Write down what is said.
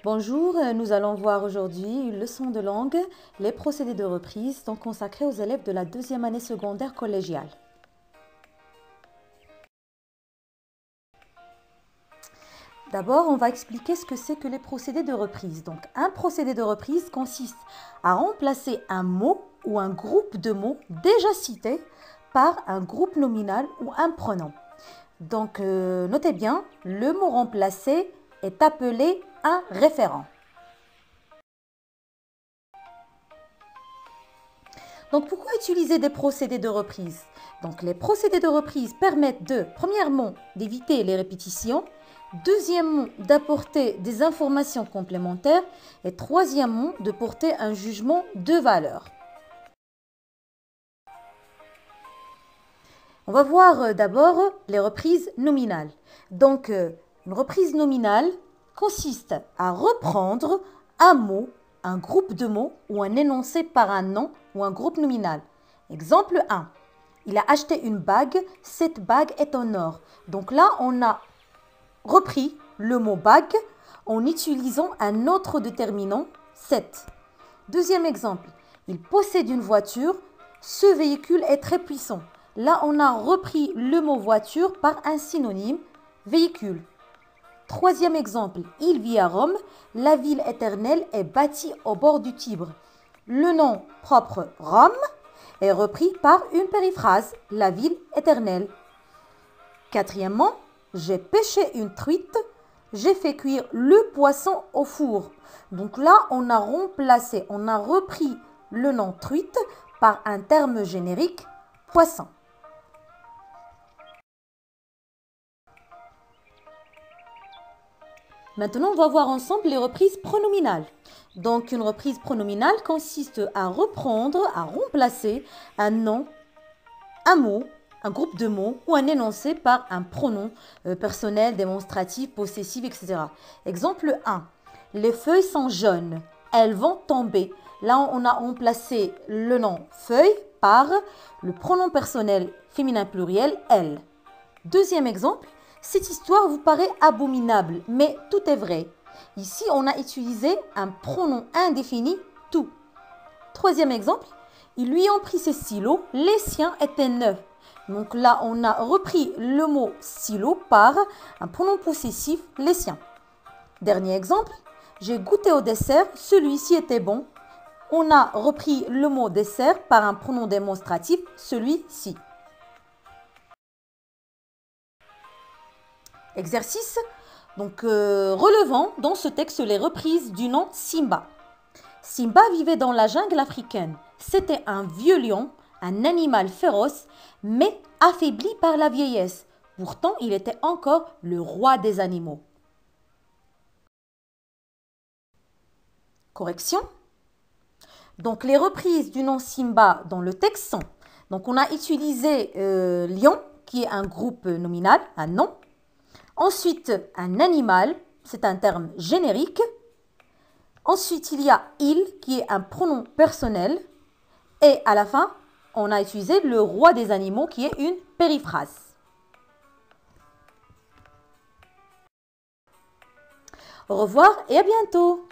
Bonjour, nous allons voir aujourd'hui une leçon de langue, les procédés de reprise, donc consacrés aux élèves de la deuxième année secondaire collégiale. D'abord, on va expliquer ce que c'est que les procédés de reprise. Donc, un procédé de reprise consiste à remplacer un mot ou un groupe de mots déjà cités par un groupe nominal ou un pronom. Donc, notez bien, le mot remplacé est appelé un référent. Donc, pourquoi utiliser des procédés de reprise? Donc, les procédés de reprise permettent premièrement, d'éviter les répétitions, deuxièmement, d'apporter des informations complémentaires et troisièmement, de porter un jugement de valeur. On va voir d'abord les reprises nominales. Donc, une reprise nominale consiste à reprendre un mot, un groupe de mots ou un énoncé par un nom ou un groupe nominal. Exemple 1. Il a acheté une bague, cette bague est en or. Donc là, on a repris le mot bague en utilisant un autre déterminant, cette. Deuxième exemple. Il possède une voiture, ce véhicule est très puissant. Là, on a repris le mot voiture par un synonyme, véhicule. Troisième exemple, il vit à Rome, la ville éternelle est bâtie au bord du Tibre. Le nom propre Rome est repris par une périphrase, la ville éternelle. Quatrièmement, j'ai pêché une truite, j'ai fait cuire le poisson au four. Donc là, on a repris le nom truite par un terme générique, poisson. Maintenant, on va voir ensemble les reprises pronominales. Donc, une reprise pronominale consiste à reprendre, à remplacer un nom, un mot, un groupe de mots ou un énoncé par un pronom personnel, démonstratif, possessif, etc. Exemple 1. Les feuilles sont jaunes, elles vont tomber. Là, on a remplacé le nom feuille par le pronom personnel féminin pluriel, elle. Deuxième exemple. Cette histoire vous paraît abominable, mais tout est vrai. Ici, on a utilisé un pronom indéfini, tout. Troisième exemple, ils lui ont pris ses stylos, les siens étaient neufs. Donc là, on a repris le mot stylo par un pronom possessif, les siens. Dernier exemple, j'ai goûté au dessert, celui-ci était bon. On a repris le mot dessert par un pronom démonstratif, celui-ci. Exercice, donc relevant dans ce texte les reprises du nom Simba. Simba vivait dans la jungle africaine. C'était un vieux lion, un animal féroce, mais affaibli par la vieillesse. Pourtant, il était encore le roi des animaux. Correction. Donc, les reprises du nom Simba dans le texte sont, donc on a utilisé lion, qui est un groupe nominal, un nom. Ensuite, un animal, c'est un terme générique. Ensuite, il y a il, qui est un pronom personnel. Et à la fin, on a utilisé le roi des animaux, qui est une périphrase. Au revoir et à bientôt!